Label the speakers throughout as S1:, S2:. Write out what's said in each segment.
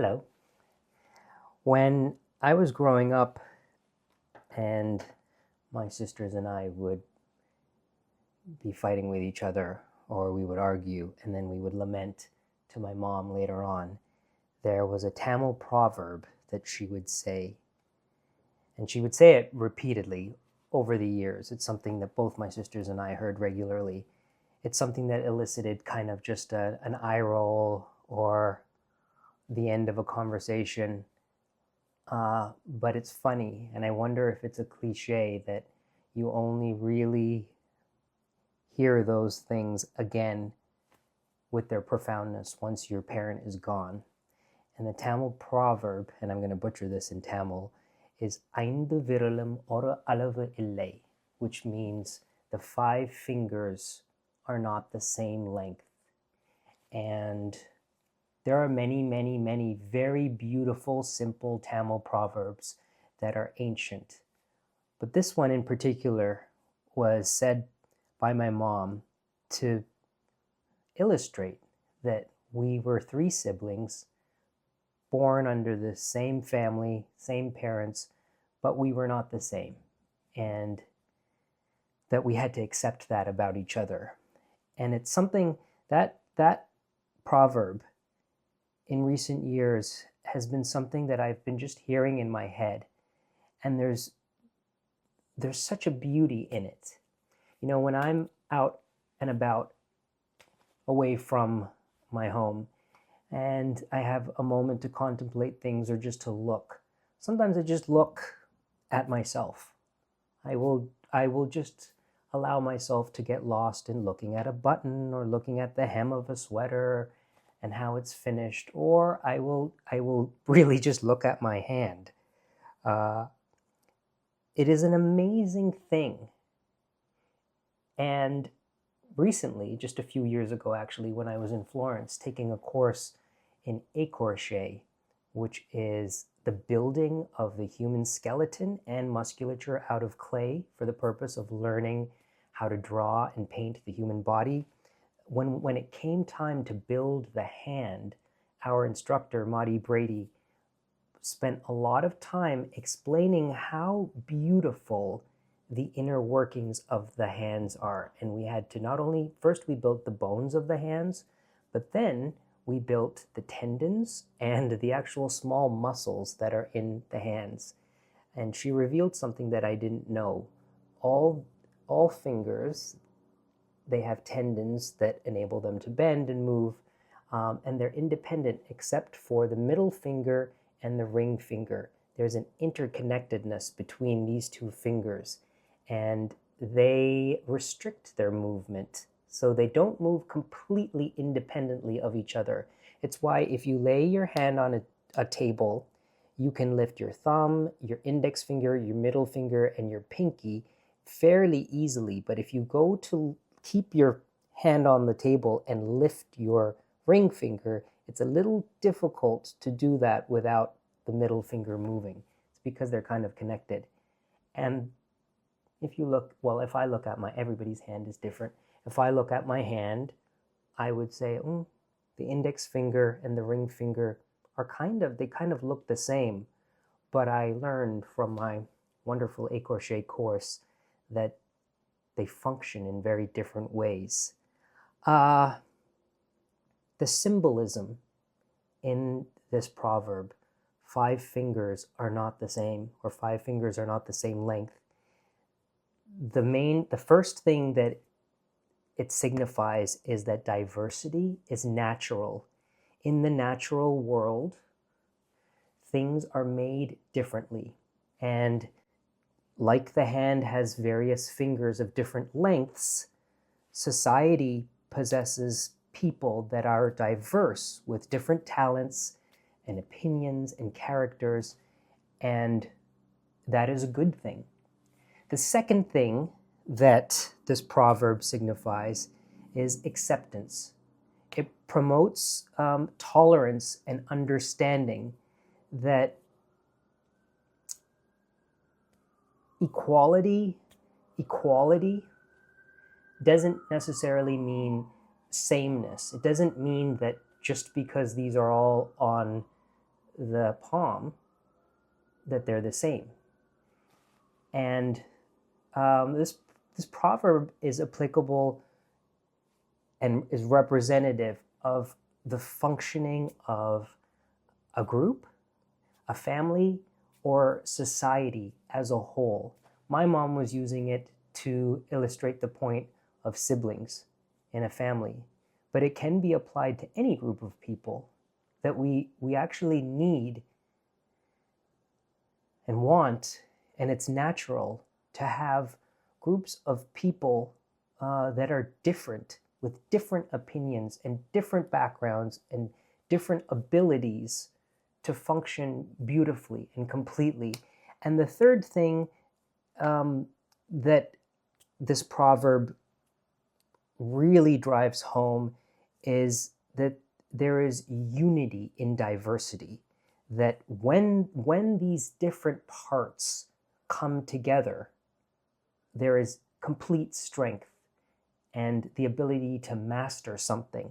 S1: Hello. When I was growing up and my sisters and I would be fighting with each other, or we would argue, and then we would lament to my mom later on, there was a Tamil proverb that she would say, and she would say it repeatedly over the years. It's something that both my sisters and I heard regularly. It's something that elicited kind of just an eye roll or the end of a conversation. But it's funny, and I wonder if it's a cliche that you only really hear those things again with their profoundness once your parent is gone. And the Tamil proverb, and I'm going to butcher this in Tamil, is Aindu viralam oru alavu illai, which means the 5 fingers are not the same length. And there are many, many, many very beautiful, simple Tamil proverbs that are ancient. But this one in particular was said by my mom to illustrate that we were 3 siblings born under the same family, same parents, but we were not the same. And that we had to accept that about each other. And it's something that proverb in recent years has been something that I've been just hearing in my head. And there's such a beauty in it. You know, when I'm out and about away from my home and I have a moment to contemplate things or just to look, sometimes I just look at myself. I will just allow myself to get lost in looking at a button or looking at the hem of a sweater and how it's finished, or I will really just look at my hand. It is an amazing thing. And recently, just a few years ago actually, when I was in Florence taking a course in écorché, which is the building of the human skeleton and musculature out of clay for the purpose of learning how to draw and paint the human body. When it came time to build the hand, our instructor, Marty Brady, spent a lot of time explaining how beautiful the inner workings of the hands are. And we had to not only, first we built the bones of the hands, but then we built the tendons and the actual small muscles that are in the hands. And she revealed something that I didn't know. All fingers, they have tendons that enable them to bend and move, and they're independent except for the middle finger and the ring finger. There's an interconnectedness between these 2 fingers, and they restrict their movement, so they don't move completely independently of each other. It's why if you lay your hand on a table, you can lift your thumb, your index finger, your middle finger, and your pinky fairly easily. But if you go to keep your hand on the table and lift your ring finger, it's a little difficult to do that without the middle finger moving. It's because they're kind of connected. And if you look, well, if I look at everybody's hand is different. If I look at my hand, I would say, the index finger and the ring finger they kind of look the same. But I learned from my wonderful écorché course that they function in very different ways. The symbolism in this proverb, 5 fingers are not the same, or 5 fingers are not the same length. The first thing that it signifies is that diversity is natural. In the natural world, things are made differently. And like the hand has various fingers of different lengths, society possesses people that are diverse with different talents and opinions and characters, and that is a good thing. The second thing that this proverb signifies is acceptance. It promotes tolerance and understanding that equality doesn't necessarily mean sameness. It doesn't mean that just because these are all on the palm, that they're the same. And this proverb is applicable and is representative of the functioning of a group, a family, or society as a whole. My mom was using it to illustrate the point of siblings in a family, but it can be applied to any group of people, that we actually need and want, and it's natural to have groups of people that are different, with different opinions and different backgrounds and different abilities to function beautifully and completely. And the third thing that this proverb really drives home is that there is unity in diversity. That when these different parts come together, there is complete strength and the ability to master something.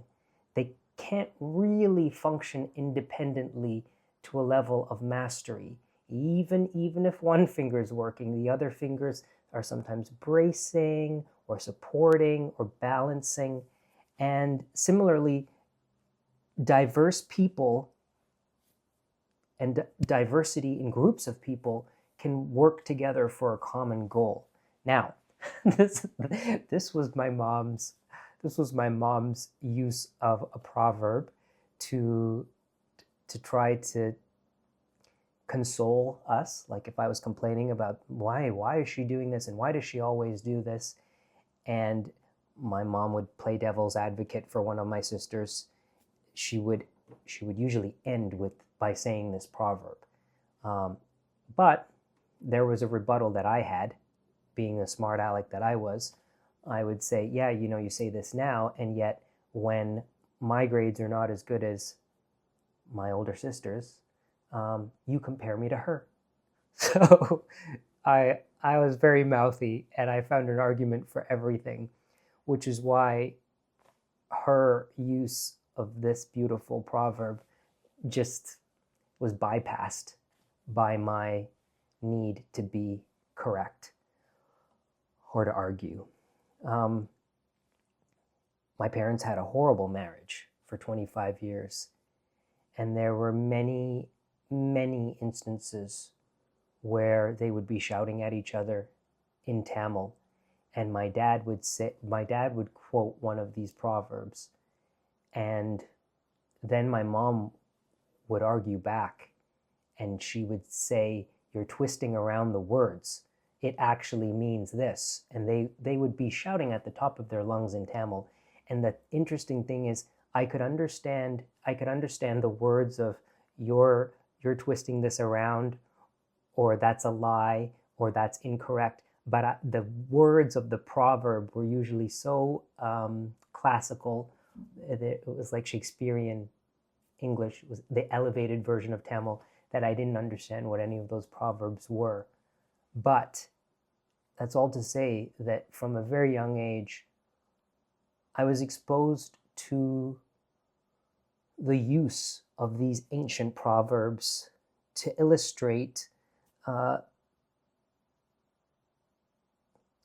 S1: They can't really function independently to a level of mastery. Even if one finger is working, the other fingers are sometimes bracing or supporting or balancing. And similarly, diverse people and diversity in groups of people can work together for a common goal. Now, this was my mom's use of a proverb to try to console us. Like if I was complaining about why is she doing this and why does she always do this, and my mom would play devil's advocate for one of my sisters, she would usually end by saying this proverb. But there was a rebuttal that I had, being a smart aleck that I was. I would say, yeah, you say this now, and yet when my grades are not as good as my older sister's, you compare me to her. So I was very mouthy, and I found an argument for everything, which is why her use of this beautiful proverb just was bypassed by my need to be correct or to argue. My parents had a horrible marriage for 25 years, and there were many, many instances where they would be shouting at each other in Tamil, and my dad would quote one of these proverbs, and then my mom would argue back, and she would say, "You're twisting around the words. It actually means this." And they would be shouting at the top of their lungs in Tamil. And the interesting thing is, I could understand the words of you're twisting this around, or that's a lie, or that's incorrect. But the words of the proverb were usually so classical. It was like Shakespearean English. It was the elevated version of Tamil, that I didn't understand what any of those proverbs were. But that's all to say that from a very young age, I was exposed to the use of these ancient proverbs to illustrate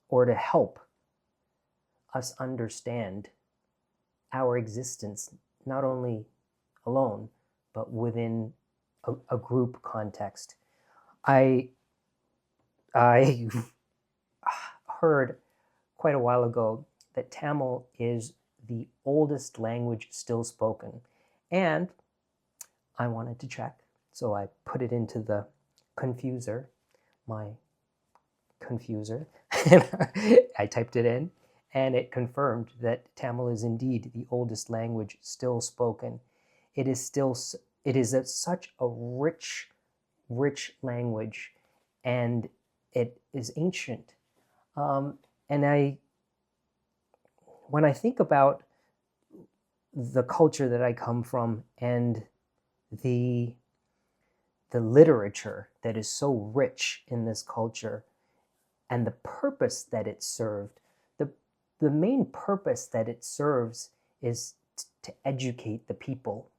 S1: or to help us understand our existence, not only alone, but within a group context. I heard quite a while ago that Tamil is the oldest language still spoken. And I wanted to check, so I put it into the confuser, my confuser, and I typed it in, and it confirmed that Tamil is indeed the oldest language still spoken. It is such a rich language, and it is ancient. And when I think about the culture that I come from and the literature that is so rich in this culture and the purpose that it served, the main purpose that it serves is to educate the people.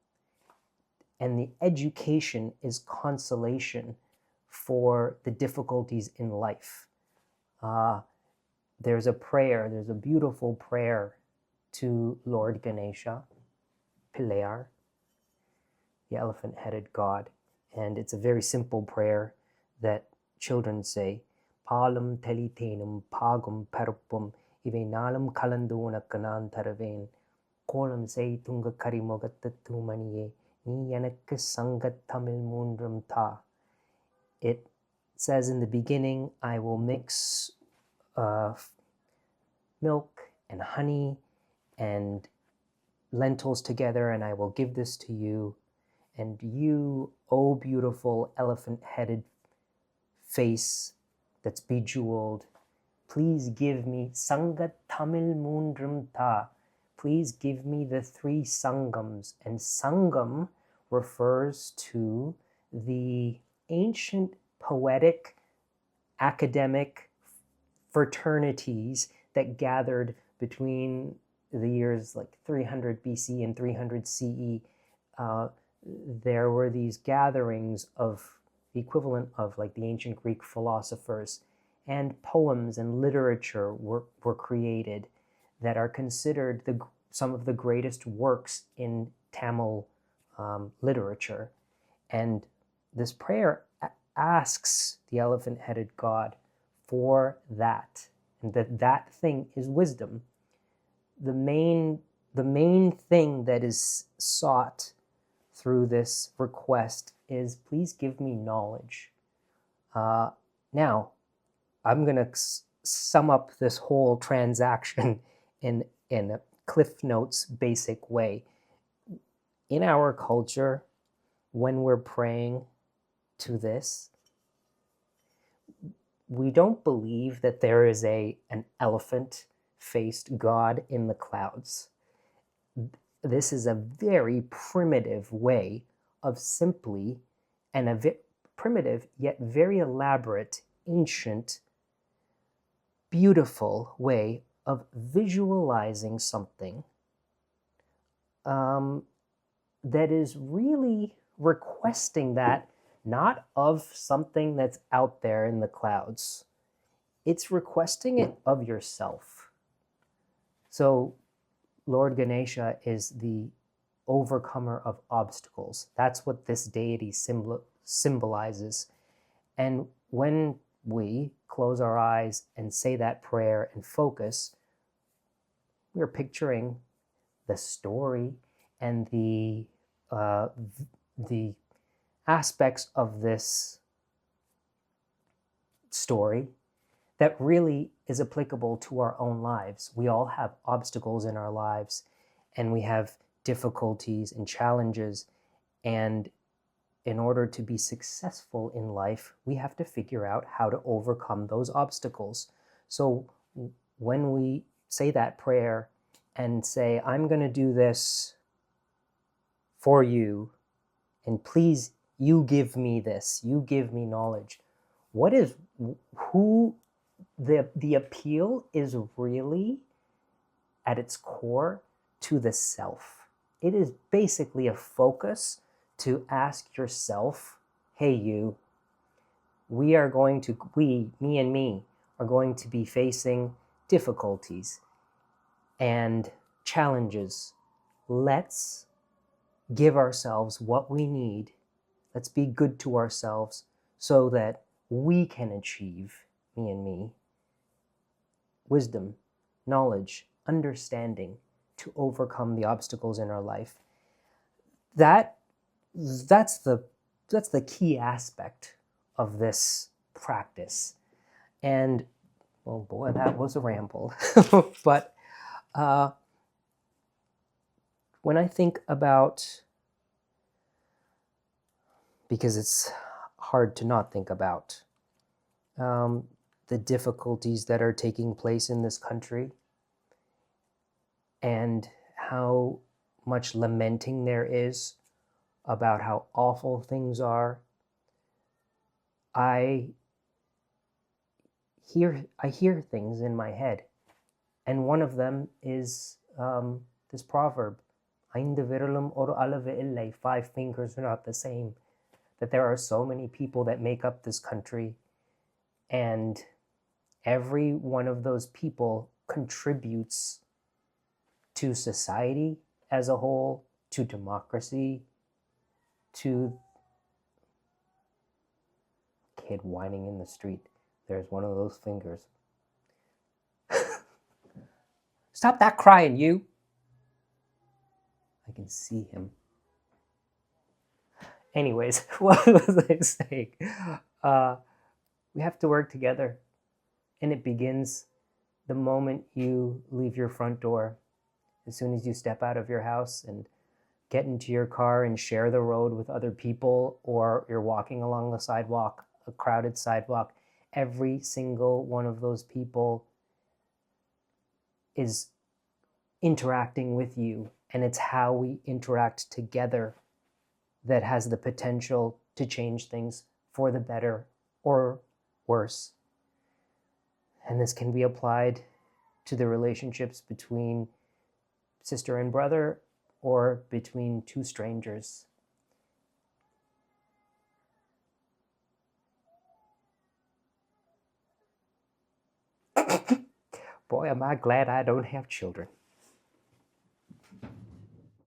S1: and the education is consolation for the difficulties in life. There's a beautiful prayer to Lord Ganesha, Pilayar, the elephant-headed god. And it's a very simple prayer that children say. Palam telitenum pagum perupum ive nalam kalandu unakku naan tharuven. Kolam sei tunga karimugattu thumaniye நீ எனக்கு சங்கத் தமிழ் மூன்றும் தா. It says in the beginning, I will mix milk and honey and lentils together, and I will give this to you. And you, oh beautiful elephant-headed face that's bejeweled, please give me Sangat Tamil Moondram Ta. Please give me the 3 Sangams. And Sangam refers to the ancient poetic academic fraternities that gathered between the years like 300 BC and 300 CE. There were these gatherings of the equivalent of like the ancient Greek philosophers, and poems and literature were created that are considered some of the greatest works in Tamil literature. And this prayer asks the elephant-headed god for that, and that thing is wisdom. The main thing that is sought through this request is, please give me knowledge. Now, I'm going to sum up this whole transaction in a Cliff Notes basic way. In our culture, when we're praying to this, we don't believe that there is an elephant-faced God in the clouds. This is a very primitive way of simply, and a primitive yet very elaborate, ancient, beautiful way of visualizing something that is really requesting that not of something that's out there in the clouds. It's requesting it of yourself. So Lord Ganesha is the overcomer of obstacles. That's what this deity symbolizes. And when we close our eyes and say that prayer and focus, we're picturing the story and the aspects of this story that really is applicable to our own lives. We all have obstacles in our lives, and we have difficulties and challenges, and in order to be successful in life, we have to figure out how to overcome those obstacles. So when we say that prayer and say, I'm going to do this for you, and please, you give me this, you give me knowledge. The appeal is really, at its core, to the self. It is basically a focus to ask yourself, hey you, me and me, are going to be facing difficulties and challenges. Let's give ourselves what we need. Let's be good to ourselves so that we can achieve, me and me, wisdom, knowledge, understanding to overcome the obstacles in our life. That's the key aspect of this practice. And, oh boy, that was a ramble. But when I think about, because it's hard to not think about, the difficulties that are taking place in this country and how much lamenting there is about how awful things are, I hear things in my head. And one of them is this proverb, Ainda virulum or alave ille, 5 fingers are not the same. That there are so many people that make up this country, and every one of those people contributes to society as a whole, to democracy, to kid whining in the street. There's one of those fingers. Stop that crying, you! I can see him. Anyways, what was I saying? We have to work together. And it begins the moment you leave your front door. As soon as you step out of your house and get into your car and share the road with other people, or you're walking along the sidewalk, a crowded sidewalk, every single one of those people is interacting with you, and it's how we interact together that has the potential to change things for the better or worse. And this can be applied to the relationships between sister and brother, or between two strangers. Boy, am I glad I don't have children.